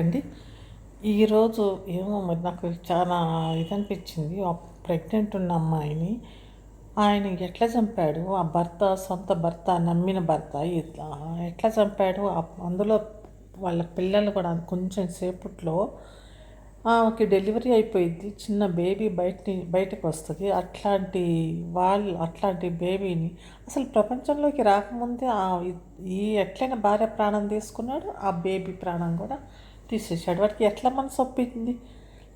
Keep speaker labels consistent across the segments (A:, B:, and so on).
A: అండి ఈరోజు ఏమో మరి నాకు చాలా ఇదనిపించింది. ఆ ప్రెగ్నెంట్ ఉన్న అమ్మాయిని ఆయన ఎట్లా చంపాడు? ఆ భర్త, సొంత భర్త, నమ్మిన భర్త ఇట్లా ఎట్లా చంపాడు? అందులో వాళ్ళ పిల్లలు కూడా కొంచెం సేపట్లో ఆమెకి డెలివరీ అయిపోయింది. చిన్న బేబీ బయటకు వస్తుంది. అట్లాంటి బేబీని అసలు ప్రపంచంలోకి రాకముందే ఈ ఎట్లయినా భార్య ప్రాణం తీసుకున్నాడు, ఆ బేబీ ప్రాణం కూడా తీసేసాడు. వాడికి ఎట్లా మనసు ఒప్పింది?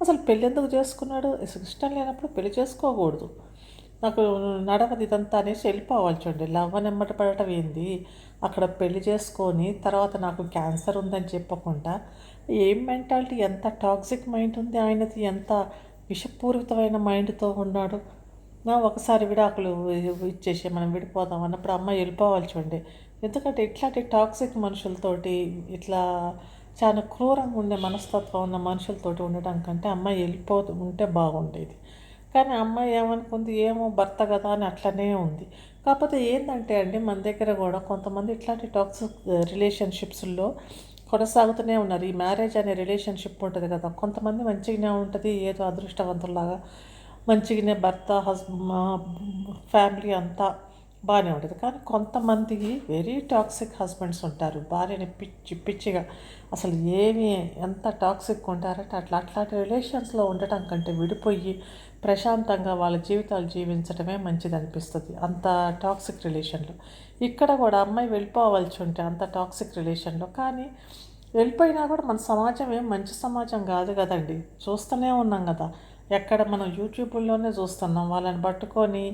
A: అసలు పెళ్ళి ఎందుకు చేసుకున్నాడు? ఇష్టం లేనప్పుడు పెళ్లి చేసుకోకూడదు. నాకు నడవదు ఇదంతా అనేసి వెళ్ళిపోవాలి. చూడండి, లవ్ అని ఎమ్మట పడటం ఏంది? అక్కడ పెళ్లి చేసుకొని తర్వాత నాకు క్యాన్సర్ ఉందని చెప్పకుండా ఏం మెంటాలిటీ, ఎంత టాక్సిక్ మైండ్ ఉంది ఆయనది, ఎంత విషపూరితమైన మైండ్తో ఉన్నాడు. ఒకసారి విడాకులు ఇచ్చేసి మనం విడిపోదాం అన్నప్పుడు అమ్మాయి వెళ్ళిపోవాలి. చూడండి, ఎందుకంటే ఇట్లాంటి టాక్సిక్ మనుషులతోటి ఇట్లా చాలా క్రూరంగా ఉండే మనస్తత్వం ఉన్న మనుషులతోటి ఉండటం కంటే అమ్మాయి ఉంటే బాగుండేది. కానీ అమ్మాయి ఏమనుకుంది, ఏమో భర్త కదా అని అట్లనే ఉంది. కాకపోతే ఏంటంటే అండి, మన దగ్గర కూడా కొంతమంది ఇట్లాంటి టాక్సిక్ రిలేషన్షిప్స్లో కొనసాగుతూనే ఉన్నారు. ఈ మ్యారేజ్ అనే రిలేషన్షిప్ ఉంటుంది కదా, కొంతమంది మంచిగానే ఉంటుంది, ఏదో అదృష్టవంతులాగా మంచిగానే భర్త ఫ్యామిలీ అంతా బాగానే ఉంటుంది. కానీ కొంతమందికి వెరీ టాక్సిక్ హస్బెండ్స్ ఉంటారు. భార్యని పిచ్చిగా అసలు ఎంత టాక్సిక్ ఉంటారంటే అట్లాంటి రిలేషన్స్లో ఉండటం కంటే విడిపోయి ప్రశాంతంగా వాళ్ళ జీవితాలు జీవించడమే మంచిది అనిపిస్తుంది. అంత టాక్సిక్ రిలేషన్లో ఇక్కడ కూడా అమ్మాయి వెళ్ళిపోవాల్సి ఉంటే అంత టాక్సిక్ రిలేషన్లో. కానీ వెళ్ళిపోయినా కూడా మన సమాజం ఏం మంచి సమాజం కాదు కదండి. చూస్తూనే ఉన్నాం కదా, ఎక్కడ మనం యూట్యూబ్లోనే చూస్తున్నాం. వాళ్ళని పట్టుకొని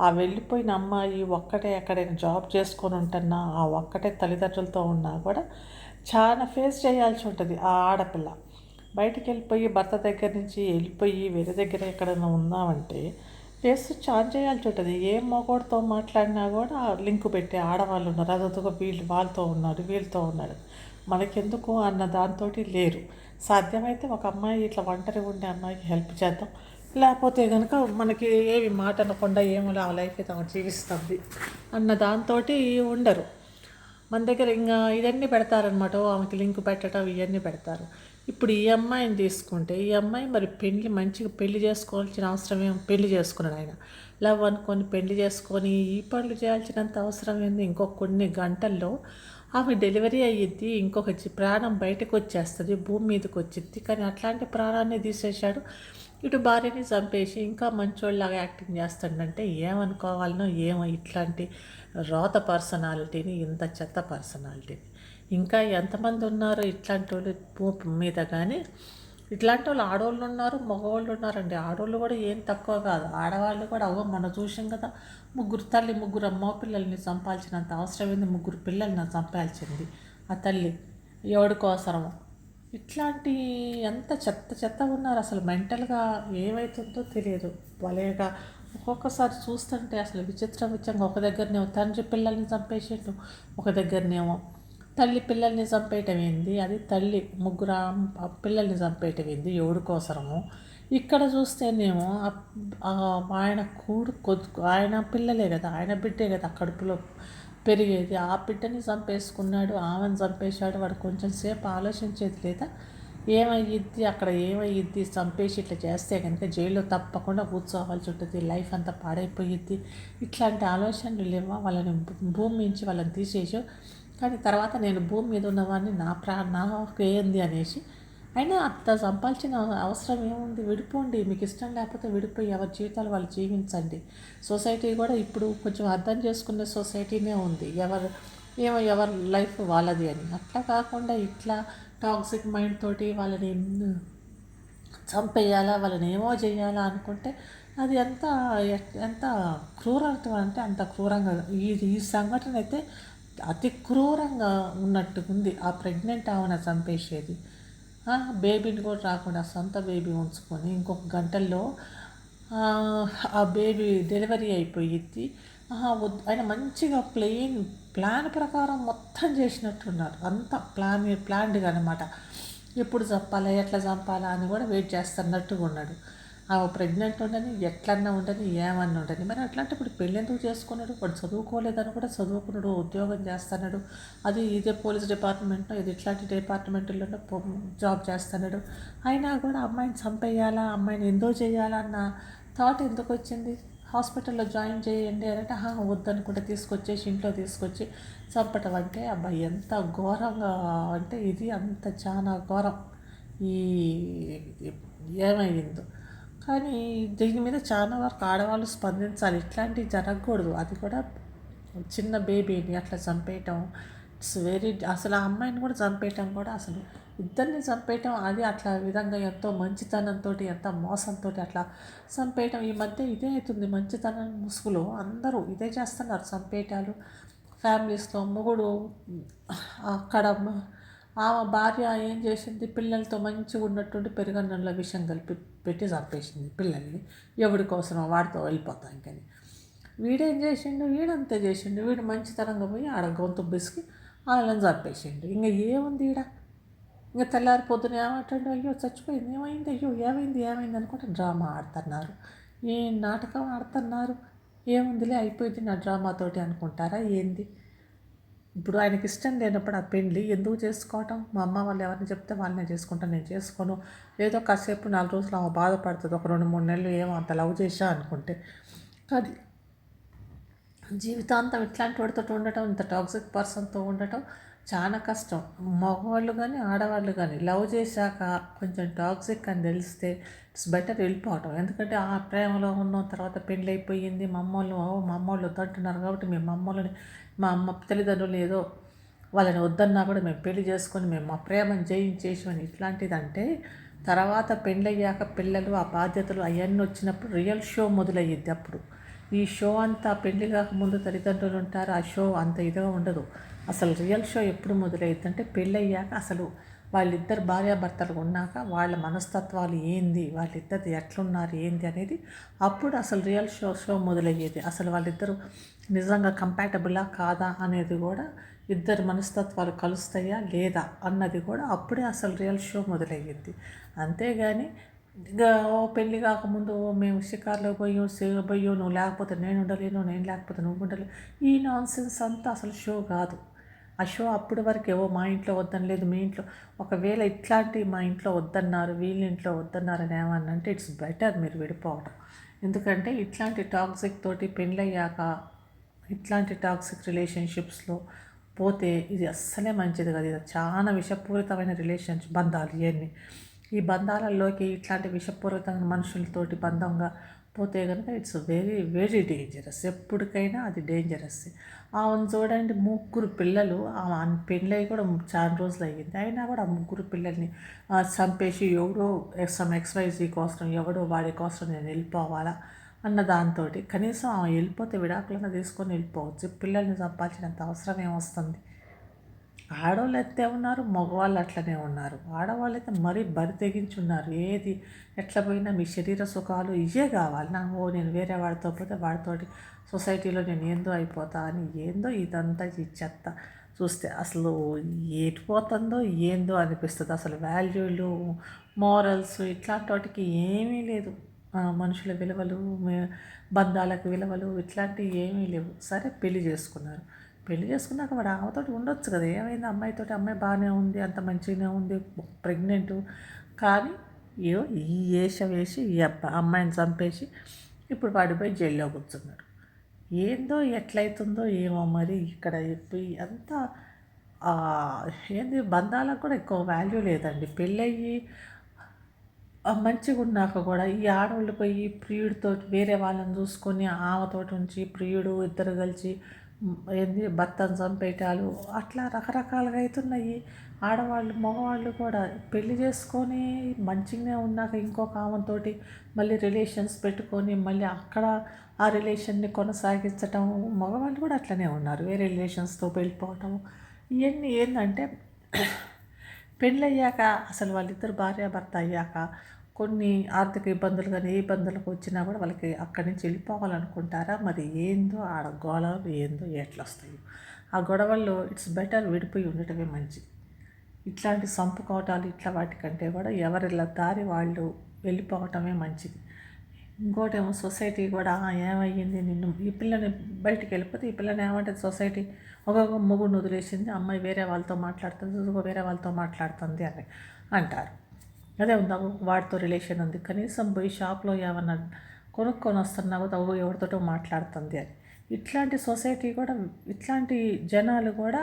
A: ఆ వెళ్ళిపోయిన అమ్మాయి ఒక్కటే ఎక్కడైనా జాబ్ చేసుకొని ఉంటున్నా, ఆ ఒక్కటే తల్లిదండ్రులతో ఉన్నా కూడా చాలా ఫేస్ చేయాల్సి ఉంటుంది. ఆ ఆడపిల్ల బయటికి వెళ్ళిపోయి భర్త దగ్గర నుంచి వెళ్ళిపోయి వేరే దగ్గర ఎక్కడైనా ఉన్నామంటే ఫేస్ చాలా చేయాల్సి ఉంటుంది. ఏ మగోడితో మాట్లాడినా కూడా లింకు పెట్టే ఆడవాళ్ళు ఉన్నారు. అదొక వాళ్ళతో ఉన్నాడు, వీళ్ళతో ఉన్నాడు, మనకెందుకు అన్న దాంతో లేరు. సాధ్యమైతే ఒక అమ్మాయి ఇట్లా ఒంటరి ఉండే అమ్మాయికి హెల్ప్ చేద్దాం, లేకపోతే కనుక మనకి ఏమి మాట అనకుండా ఏమో ఆ లైఫ్ అయితే ఆమె జీవిస్తుంది అన్న దాంతో ఉండరు. మన దగ్గర ఇంకా ఇవన్నీ పెడతారనమాట. ఆమెకి లింక్ పెట్టడం ఇవన్నీ పెడతారు. ఇప్పుడు ఈ అమ్మాయిని తీసుకుంటే ఈ అమ్మాయి మరి మంచిగా పెళ్లి చేసుకోవాల్సిన అవసరం పెళ్లి చేసుకున్నాడు ఆయన. లవ్ అనుకొని పెళ్లి చేసుకొని ఈ పనులు చేయాల్సినంత అవసరం ఏంది? ఇంకొక కొన్ని గంటల్లో ఆమె డెలివరీ అయ్యిద్ది, ఇంకొక ప్రాణం బయటకు వచ్చేస్తుంది, భూమి మీదకి వచ్చిద్ది. కానీ అట్లాంటి ప్రాణాన్ని తీసేశాడు. ఇటు భార్యని చంపేసి ఇంకా మంచోళ్ళలాగా యాక్టింగ్ చేస్తాడంటే ఏమనుకోవాలనో ఏమో. ఇట్లాంటి రోత పర్సనాలిటీని, ఇంత చెత్త పర్సనాలిటీని ఇంకా ఎంతమంది ఉన్నారు ఇట్లాంటి వాళ్ళు భూమి మీద. కానీ ఇట్లాంటి వాళ్ళు ఆడవాళ్ళు ఉన్నారు, మగవాళ్ళు ఉన్నారండి. ఆడవాళ్ళు కూడా ఏం తక్కువ కాదు, ఆడవాళ్ళు కూడా మనం చూసాం కదా, ముగ్గురు అమ్మ పిల్లల్ని చంపాల్సినంత అవసరం ఏంది? ముగ్గురు పిల్లల్ని చంపాల్సింది ఆ తల్లి ఎవడి కోసరము. ఇట్లాంటి ఎంత చెత్త ఉన్నారు అసలు. మెంటల్గా ఏమవుతుందో తెలియదు. భలేగా ఒక్కొక్కసారి చూస్తుంటే అసలు విచిత్రంగా ఒక దగ్గరనేమో తండ్రి పిల్లల్ని చంపేసేట్టు, ఒక దగ్గరనేమో తల్లి పిల్లల్ని చంపేయటం ఏంది? అది తల్లి ముగ్గురు పిల్లల్ని చంపేయటం ఏంది ఎవడి కోసరము? ఇక్కడ చూస్తేనేమో ఆయన ఆయన పిల్లలే కదా, ఆయన బిడ్డే కదా కడుపులో పెరిగేది. ఆ బిడ్డని చంపేసుకున్నాడు, ఆమెను చంపేశాడు. వాడు కొంచెం సేపు ఆలోచించేది లేదా? ఏమయ్యిద్ది అక్కడ, ఏమయ్యిద్ది చంపేసి ఇట్లా చేస్తే కనుక జైల్లో తప్పకుండా కూర్చోవాల్సి ఉంటుంది, లైఫ్ అంతా పాడైపోయిద్ది. ఇట్లాంటి ఆలోచనలు లేవా? వాళ్ళని భూమి నుంచి వాళ్ళని తీసేసి, కానీ తర్వాత నేను భూమి మీద ఉన్నవాడిని, నాకు ఏంది అనేసి. అయినా అంత సంపాదించిన అవసరం ఏముంది? విడిపోండి, మీకు ఇష్టం లేకపోతే విడిపోయి ఎవరి జీవితాలు వాళ్ళు జీవించండి. సొసైటీ కూడా ఇప్పుడు కొంచెం అర్థం చేసుకునే సొసైటీనే ఉంది, ఎవరి లైఫ్ వాళ్ళది అని. అట్లా కాకుండా ఇట్లా టాక్సిక్ మైండ్ తోటి వాళ్ళని చంపేయాలా, వాళ్ళని ఏమో చేయాలా అనుకుంటే అది ఎంత క్రూరత్వం అంటే అంత క్రూరంగా. ఈ సంఘటన అయితే అతి క్రూరంగా ఉన్నట్టు ఉంది. ఆ ప్రెగ్నెంట్ ఆమెను చంపేసేది, బేబీని కూడా రాకుండా సొంత బేబీ ఉంచుకొని ఇంకొక గంటల్లో ఆ బేబీ డెలివరీ అయిపోయిద్ది. ఆయన మంచిగా ప్లాన్ ప్రకారం మొత్తం చేసినట్టున్నారు. అంత ప్లాన్డ్గా అనమాట. ఎప్పుడు చంపాలా, ఎట్లా చంపాలా అని కూడా వెయిట్ చేస్తున్నట్టుగా ఉన్నాడు. ఆమె ప్రెగ్నెంట్ ఉండని, ఎట్లన్నా ఉండని, ఏమన్నా ఉండని. మరి అట్లాంటప్పుడు పెళ్ళి ఎందుకు చేసుకున్నాడు? వాడు చదువుకోలేదని కూడా చదువుకున్నాడు, ఉద్యోగం చేస్తున్నాడు. అది ఇదే పోలీస్ డిపార్ట్మెంట్లో, ఇది ఇట్లాంటి డిపార్ట్మెంట్లలో జాబ్ చేస్తున్నాడు. అయినా కూడా అమ్మాయిని చంపేయాలా, అమ్మాయిని ఎందుకు చేయాలా అన్న థాట్ ఎందుకు వచ్చింది? హాస్పిటల్లో జాయిన్ చేయండి అంటే వద్దనుకుంటే తీసుకొచ్చేసి ఇంట్లో తీసుకొచ్చి చంపటం అంటే అబ్బాయి ఎంత ఘోరంగా అంటే ఇది అంత చాలా ఘోరం. ఈ ఏమైందో కానీ దీని మీద చాలా వరకు ఆడవాళ్ళు స్పందించాలి. ఇట్లాంటివి జరగకూడదు. అది కూడా చిన్న బేబీని అట్లా చంపేయటం ఇట్స్ వెరీ, అసలు ఆ అమ్మాయిని కూడా చంపేయటం కూడా, అసలు ఇద్దరిని చంపేయటం అది అట్లా విధంగా ఎంతో మంచితనంతో, ఎంత మోసంతో అట్లా చంపేయటం. ఈ మధ్య ఇదే అవుతుంది, మంచితనం ముసుగులో అందరూ ఇదే చేస్తున్నారు, చంపేయటాలు. ఫ్యామిలీస్లో మొగుడు అక్కడ ఆమె భార్య ఏం చేసింది, పిల్లలతో మంచిగా ఉన్నట్టుండి పెరుగన్నంలో విషం కలిపి పెట్టి చంపేసింది పిల్లల్ని. ఎవడి కోసమో వాడితో వెళ్ళిపోతాం కానీ. వీడేం చేసిండు, వీడంతే చేసిండు. వీడు మంచితనంగా పోయి ఆడ గొంతు బిసికి వాళ్ళని చంపేసిండు. ఇంకా ఏముంది ఈడ? ఇంకా తెల్లారి పొద్దున ఏమంటాడు, అయ్యో చచ్చిపోయింది, ఏమైంది, అయ్యో ఏమైంది అనుకుంటే డ్రామా ఆడుతున్నారు. ఏ నాటకం ఆడుతున్నారు? ఏముందిలే అయిపోయింది నా డ్రామాతోటి అనుకుంటారా ఏంది? ఇప్పుడు ఆయనకి ఇష్టం లేనప్పుడు ఆ పెళ్ళి ఎందుకు చేసుకోవటం? మా అమ్మ వాళ్ళు ఎవరిని చెప్తే వాళ్ళనే చేసుకుంటాను, నేను చేసుకోను. ఏదో కాసేపు 4 రోజులు ఆమె బాధపడుతుంది, ఒక 2-3 నెలలు ఏమో అంత లవ్ చేసా అనుకుంటే. అది జీవితాంతం ఇట్లాంటి వాడితో ఉండటం, ఇంత టాక్సిక్ పర్సన్తో ఉండటం చాలా కష్టం. మగవాళ్ళు కానీ ఆడవాళ్ళు కానీ లవ్ చేశాక కొంచెం టాక్సిక్ అని తెలిస్తే ఇట్స్ బెటర్ వెళ్ళిపోవటం. ఎందుకంటే ఆ ప్రేమలో ఉన్న తర్వాత పెళ్ళి అయిపోయింది, మా అమ్మోళ్ళు వద్దంటున్నారు కాబట్టి మేము మా అమ్మ తల్లిదండ్రులు ఏదో వాళ్ళని వద్దన్నా కూడా మేము పెళ్లి చేసుకొని మేము మా ప్రేమను జయించేసామని ఇట్లాంటిదంటే, తర్వాత పెళ్ళయ్యాక పిల్లలు ఆ బాధ్యతలు అవన్నీ వచ్చినప్పుడు రియల్ షో మొదలయ్యిద్ది. అప్పుడు ఈ షో అంతా పెళ్లి కాకముందు తల్లిదండ్రులు ఉంటారు, ఆ షో అంత ఇదిగా ఉండదు. అసలు రియల్ షో ఎప్పుడు మొదలయ్యిద్ది అంటే పెళ్ళయ్యాక, అసలు వాళ్ళిద్దరు భార్యాభర్తలు ఉన్నాక వాళ్ళ మనస్తత్వాలు ఏంది, వాళ్ళిద్దరు ఎట్లున్నారు ఏంది అనేది అప్పుడు అసలు రియల్ షో మొదలయ్యేది. అసలు వాళ్ళిద్దరూ నిజంగా కంపాటబులా కాదా అనేది కూడా, ఇద్దరు మనస్తత్వాలు కలుస్తాయా లేదా అన్నది కూడా అప్పుడే అసలు రియల్ షో మొదలయ్యిద్ది. అంతేగాని ఇంకా పెళ్ళి కాకముందు మేము షికార్లో పోయో నువ్వు లేకపోతే నేను ఉండలేను, నేను లేకపోతే నువ్వు ఉండలేను, ఈ నాన్సెన్స్ అంతా అసలు షో కాదు. ఆ షో అప్పటి వరకు ఏవో మా ఇంట్లో వద్దని లేదు, మీ ఇంట్లో ఒకవేళ ఇట్లాంటి మా ఇంట్లో వద్దన్నారు, వీళ్ళ ఇంట్లో వద్దన్నారు అని ఏమన్నా అంటే ఇట్స్ బెటర్ మీరు విడిపోవడం. ఎందుకంటే ఇట్లాంటి టాక్సిక్ తోటి పెళ్ళయ్యాక ఇట్లాంటి టాక్సిక్ రిలేషన్షిప్స్లో పోతే ఇది అస్సలే మంచిది కాదు. ఇది చాలా విషపూరితమైన బంధాలు ఇవన్నీ. ఈ బంధాలలోకి ఇట్లాంటి విషపూరితమైన మనుషులతోటి బంధంగా పోతే కనుక ఇట్స్ వెరీ వెరీ డేంజరస్. ఎప్పటికైనా అది డేంజరస్. ఆమెను చూడండి, 3 పిల్లలు, ఆమె పెళ్ళయి కూడా చాలా రోజులు అయ్యింది, అయినా కూడా ఆ 3 పిల్లల్ని చంపేసి ఎవడో XYZ కోసం, ఎవడో వాడి కోసం నేను వెళ్ళిపోవాలా అన్న దాంతో, కనీసం ఆమె వెళ్ళిపోతే విడాకులను తీసుకొని వెళ్ళిపోవచ్చు. పిల్లల్ని చంపాల్సినంత అవసరం ఏమొస్తుంది? ఆడవాళ్ళు అయితే ఉన్నారు, మగవాళ్ళు అట్లనే ఉన్నారు. ఆడవాళ్ళు అయితే మరీ బరి తెగించి ఉన్నారు. ఏది ఎట్లా పోయినా మీ శరీర సుఖాలు ఇవే కావాలి నాకు, నేను వేరే వాడితో పోతే వాడితోటి సొసైటీలో నేను ఏందో అయిపోతా అని, ఏందో ఇదంతా ఈ చెత్త చూస్తే అసలు ఎటుపోతుందో ఏందో అనిపిస్తుంది. అసలు వాల్యూలు, మోరల్స్ ఇట్లాంటి వాటికి ఏమీ లేదు. మనుషుల విలువలు, బంధాలకు విలువలు ఇట్లాంటివి ఏమీ లేవు. సరే పెళ్లి చేసుకున్నారు, పెళ్లి చేసుకున్నాక వాడు ఆమెతోటి ఉండొచ్చు కదా, ఏమైంది? అమ్మాయితోటి, అమ్మాయి బాగానే ఉంది, అంత మంచిగానే ఉంది, ప్రెగ్నెంట్. కానీ ఈ వేసి ఈ అమ్మాయిని చంపేసి ఇప్పుడు వాడిపోయి జైల్లో కూర్చున్నాడు. ఏందో ఎట్లయితుందో ఏమో మరి. ఇక్కడ అంతా ఏంది, బంధాలకు కూడా ఎక్కువ వాల్యూ లేదండి. పెళ్ళయ్యి మంచిగా ఉన్నాక కూడా ఈ ఆడవాళ్ళు పోయి ప్రియుడితో వేరే వాళ్ళని చూసుకొని ఆమెతోటి ఉంచి ప్రియుడు ఇద్దరు కలిసి ఏంది భర్తను చంపేయటాలు అట్లా రకరకాలుగా అవుతున్నాయి. ఆడవాళ్ళు మగవాళ్ళు కూడా పెళ్లి చేసుకొని మంచిగానే ఉన్నాక ఇంకొక ఆమెతోటి మళ్ళీ రిలేషన్స్ పెట్టుకొని మళ్ళీ అక్కడ ఆ రిలేషన్ని కొనసాగించటం. మగవాళ్ళు కూడా అట్లనే ఉన్నారు, వేరే రిలేషన్స్తో వెళ్ళిపోవటం. ఇవన్నీ ఏంటంటే పెళ్ళయ్యాక అసలు వాళ్ళిద్దరు భార్యాభర్త అయ్యాక కొన్ని ఆర్థిక ఇబ్బందులు కానీ ఏ ఇబ్బందులకు వచ్చినా కూడా వాళ్ళకి అక్కడి నుంచి వెళ్ళిపోవాలనుకుంటారా? మరి ఏందో ఆడ గొడవలు ఏందో ఎట్లా వస్తాయి ఆ గొడవల్లో. ఇట్స్ బెటర్ విడిపోయి ఉండటమే మంచిది. ఇట్లాంటి సంపుకోవటాలు ఇట్లా వాటికంటే కూడా ఎవరి దారి వాళ్ళు వెళ్ళిపోవటమే మంచిది. ఇంకోటేమో సొసైటీ కూడా ఏమయ్యింది నిన్ను ఈ పిల్లని బయటికి వెళ్ళిపోతే ఈ పిల్లని ఏమంటుంది సొసైటీ ఒక్కొక్క మొగుడిని వదిలేసింది అమ్మాయి వేరే వాళ్ళతో మాట్లాడుతుంది ఇంకో వేరే వాళ్ళతో మాట్లాడుతుంది అని అంటారు. అదే ఉందా వాడితో రిలేషన్ ఉంది కనీసం పోయి షాప్లో ఏమన్నా కొనుక్కొని వస్తున్నావు ఎవరితోటో మాట్లాడుతుంది అని. ఇట్లాంటి సొసైటీ కూడా ఇట్లాంటి జనాలు కూడా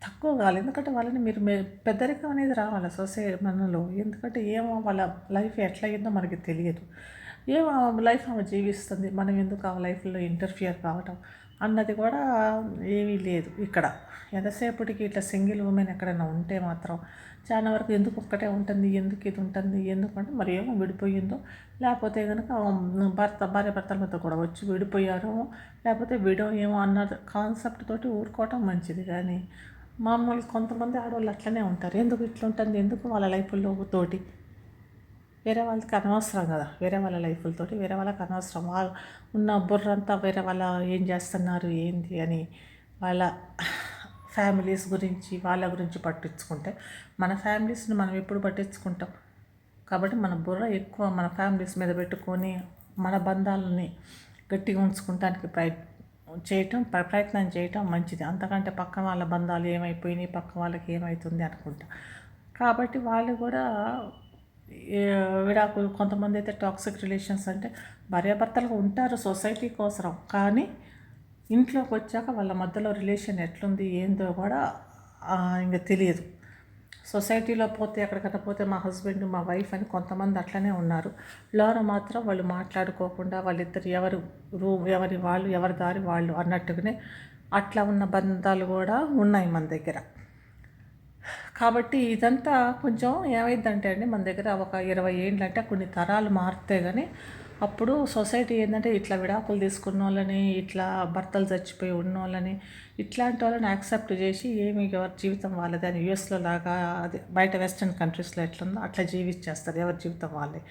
A: తక్కువ కావాలి. ఎందుకంటే వాళ్ళని మీరు పెద్దరికం అనేది రావాలి మనలో. ఎందుకంటే ఏమో వాళ్ళ లైఫ్ ఎట్లా అయిందో మనకి తెలియదు. ఏమో లైఫ్ ఆమె జీవిస్తుంది, మనం ఎందుకు ఆ లైఫ్లో ఇంటర్ఫియర్ కావటం అన్నది కూడా ఏమీ లేదు ఇక్కడ. ఎంతసేపటికి ఇట్లా సింగిల్ ఉమెన్ ఎక్కడైనా ఉంటే మాత్రం చాలా వరకు ఎందుకు ఒక్కటే ఉంటుంది, ఎందుకు ఇది ఉంటుంది, ఎందుకంటే మరి ఏమో విడిపోయిందో, లేకపోతే కనుక భార్య భర్తల మీద కూడా వచ్చి విడిపోయారో, లేకపోతే విడో ఏమో అన్న కాన్సెప్ట్ తోటి ఊరుకోవటం మంచిది. కానీ మామూలు కొంతమంది ఆడవాళ్ళు అట్లనే ఉంటారు. ఎందుకు ఇట్లా ఉంటుంది, ఎందుకు వాళ్ళ లైఫ్లో తోటి వేరే వాళ్ళకి అనవసరం కదా, వేరే వాళ్ళ లైఫ్లతోటి వేరే వాళ్ళకి అనవసరం. వాళ్ళు ఉన్న బుర్రంతా వేరే వాళ్ళ ఏం చేస్తున్నారు ఏంటి అని వాళ్ళ ఫ్యామిలీస్ గురించి వాళ్ళ గురించి పట్టించుకుంటే మన ఫ్యామిలీస్ని మనం ఎప్పుడు పట్టించుకుంటాం. కాబట్టి మన బుర్ర ఎక్కువ మన ఫ్యామిలీస్ మీద పెట్టుకొని మన బంధాలని గట్టిగా ఉంచుకోవడానికి ప్రయత్నం చేయటం మంచిది. అంతకంటే పక్క వాళ్ళ బంధాలు ఏమైపోయినాయి, పక్క వాళ్ళకి ఏమవుతుంది అనుకుంటా. కాబట్టి వాళ్ళు కూడా విడాకులు కొంతమంది అయితే టాక్సిక్ రిలేషన్స్ అంటే భార్యాభర్తలు ఉంటారు సొసైటీ కోసం, కానీ ఇంట్లోకి వచ్చాక వాళ్ళ మధ్యలో రిలేషన్ ఎట్లుంది ఏందో కూడా ఇంకా తెలియదు. సొసైటీలో పోతే ఎక్కడికైనా పోతే మా హస్బెండ్ మా వైఫ్ అని కొంతమంది అట్లనే ఉన్నారు. లోన మాత్రం వాళ్ళు మాట్లాడుకోకుండా వాళ్ళిద్దరు ఎవరి వాళ్ళు ఎవరి దారి వాళ్ళు అన్నట్టుగానే అట్లా ఉన్న బంధాలు కూడా ఉన్నాయి మన దగ్గర. కాబట్టి ఇదంతా కొంచెం ఏమైందంటే అండి, మన దగ్గర ఒక 20 ఏళ్ళు అంటే కొన్ని తరాలు మారితే కానీ అప్పుడు సొసైటీ ఏంటంటే ఇట్లా విడాకులు తీసుకున్న వాళ్ళని, ఇట్లా భర్తలు చచ్చిపోయి ఉన్న వాళ్ళని, ఇట్లాంటి వాళ్ళని యాక్సెప్ట్ చేసి ఏమి ఎవరి జీవితం వాళ్ళది అని యూఎస్లో లాగా అది బయట వెస్ట్రన్ కంట్రీస్లో ఎట్లుందో అట్లా జీవించేస్తారు ఎవరి జీవితం వాళ్ళే.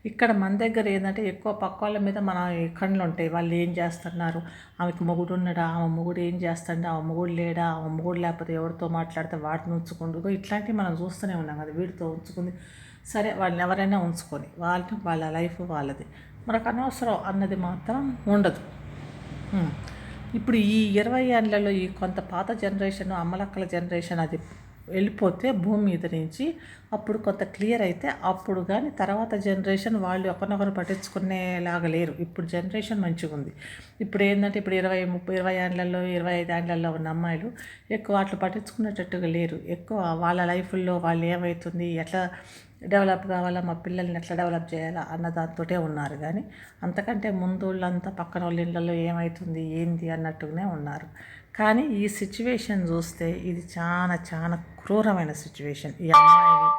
A: ఇక్కడ మన దగ్గర ఏంటంటే ఎక్కువ పక్క వాళ్ళ మీద మన కళ్ళు ఉంటాయి. వాళ్ళు ఏం చేస్తున్నారు, ఆమెకు మొగుడు ఉన్నాడా, ఆమె మొగుడు ఏం చేస్తాడు, ఆమె మొగుడు లేడా, ఆమె మొగుడు లేకపోతే ఎవరితో మాట్లాడితే వాటిని ఉంచుకుంటూ ఇట్లాంటివి మనం చూస్తూనే ఉన్నాం కదా. వీడితో ఉంచుకుంది సరే, వాళ్ళని ఎవరైనా ఉంచుకొని వాళ్ళ లైఫ్ వాళ్ళది, మనకు అనవసరం అన్నది మాత్రం ఉండదు. ఇప్పుడు ఈ 20 ఏళ్లలో ఈ కొంత పాత జనరేషన్ అమ్మలక్కల జనరేషన్ అది వెళ్ళిపోతే భూమి మీద నుంచి అప్పుడు కొంత క్లియర్ అయితే అప్పుడు కానీ తర్వాత జనరేషన్ వాళ్ళు ఒకరినొకరు పట్టించుకునేలాగా లేరు. ఇప్పుడు జనరేషన్ మంచిగా ఉంది. ఇప్పుడు ఏంటంటే ఇప్పుడు 20 ఏళ్లలో 25 ఏళ్లలో ఉన్న అమ్మాయిలు ఎక్కువ అట్లా పట్టించుకునేటట్టుగా లేరు. ఎక్కువ వాళ్ళ లైఫ్లో వాళ్ళు ఏమవుతుంది, ఎట్లా డెవలప్ కావాలా, మా పిల్లల్ని ఎట్లా డెవలప్ చేయాలా అన్న దాంతోటే ఉన్నారు. కానీ అంతకంటే ముందు వాళ్ళంతా పక్కన వాళ్ళ ఇళ్ళల్లో ఏమవుతుంది ఏంది అన్నట్టుగానే ఉన్నారు. కానీ ఈ సిచ్యువేషన్ చూస్తే ఇది చాలా చాలా క్రూరమైన సిచ్యువేషన్. ఈ అమ్మాయిని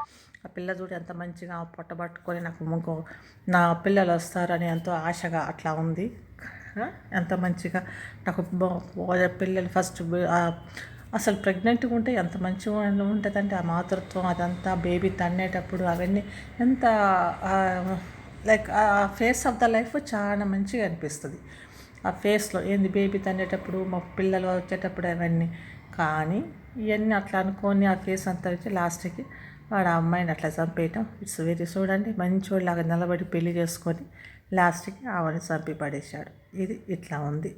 A: ఆ పిల్ల చూడు ఎంత మంచిగా పొట్టబట్టుకొని నాకు నా పిల్లలు వస్తారని ఎంతో ఆశగా అట్లా ఉంది. ఎంత మంచిగా నాకు పిల్లలు ఫస్ట్ అసలు ప్రెగ్నెంట్గా ఉంటే ఎంత మంచిగా ఉంటుందంటే ఆ మాతృత్వం అదంతా బేబీ తన్నేటప్పుడు అవన్నీ ఎంత లైక్ ఆ ఫేస్ ఆఫ్ ద లైఫ్ చాలా మంచిగా అనిపిస్తుంది. ఆ ఫేస్లో ఏంది బేబీ తన్నేటప్పుడు మా పిల్లలు వచ్చేటప్పుడు అవన్నీ. కానీ ఇవన్నీ అట్లా అనుకొని ఆ ఫేస్ అంతా వచ్చి లాస్ట్కి వాడు ఆ అమ్మాయిని అట్లా చంపేయటం ఇట్స్ వెరీ చూడండి మంచోళ్ళలాగా నిలబడి పెళ్లి చేసుకొని లాస్ట్కి ఆవిడని చంపి పడేశాడు. ఇది ఇట్లా ఉంది.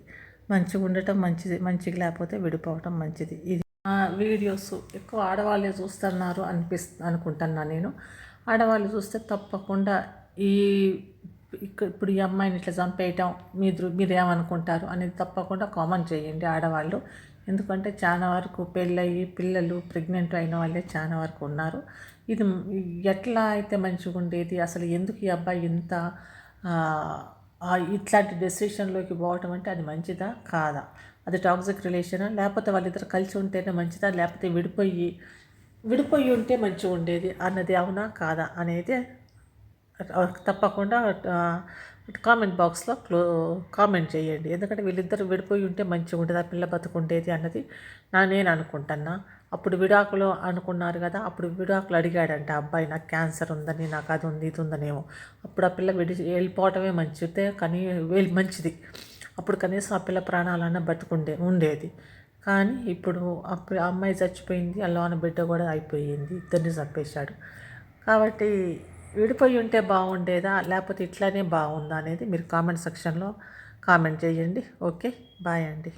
A: మంచిగా ఉండటం మంచిది, మంచిగా లేకపోతే విడిపోవటం మంచిది. ఇది వీడియోస్ ఎక్కువ ఆడవాళ్ళే చూస్తున్నారు అనుకుంటున్నాను నేను. ఆడవాళ్ళు చూస్తే తప్పకుండా ఇప్పుడు ఈ అమ్మాయిని ఇట్లా చంపేయటం మీరు ఏమనుకుంటారు అనేది తప్పకుండా కామెంట్ చేయండి ఆడవాళ్ళు. ఎందుకంటే చాలా వరకు పెళ్ళయి పిల్లలు ప్రెగ్నెంట్ అయిన వాళ్ళే చాలా వరకు ఉన్నారు. ఇది ఎట్లా అయితే మంచిగా ఉండేది, అసలు ఎందుకు ఈ అబ్బాయి ఇంత ఇట్లాంటి డెసిషన్లోకి పోవటం అంటే అది మంచిదా కాదా, అది టాక్సిక్ రిలేషనా, లేకపోతే వాళ్ళిద్దరు కలిసి ఉంటేనే మంచిదా, లేకపోతే విడిపోయి ఉంటే మంచిగా ఉండేది అన్నది అవునా కాదా అనేది తప్పకుండా కామెంట్ బాక్స్లో కామెంట్ చేయండి. ఎందుకంటే వీళ్ళిద్దరు విడిపోయి ఉంటే మంచిగా ఉంటుంది, ఆ పిల్ల బతుకుండేది అన్నది నేను అనుకుంటున్నా. అప్పుడు విడాకులు అనుకున్నారు కదా, అప్పుడు విడాకులు అడిగాడంట అబ్బాయి, నాకు క్యాన్సర్ ఉందని, నాకు అది ఉంది ఇది ఉందనేమో. అప్పుడు ఆ పిల్ల వెళ్ళిపోవటమే మంచిదే, కానీ మంచిది. అప్పుడు కనీసం ఆ పిల్ల ప్రాణాలన్నా ఉండేది. కానీ ఇప్పుడు అప్పుడు ఆ అమ్మాయి చచ్చిపోయింది, అల్లోన బిడ్డ కూడా అయిపోయింది, ఇద్దరిని చంపేశాడు. కాబట్టి విడిపోయి ఉంటే బాగుండేదా లేకపోతే ఇట్లానే బాగుందా అనేది మీరు కామెంట్ సెక్షన్లో కామెంట్ చేయండి. ఓకే, బాయ్ అండి.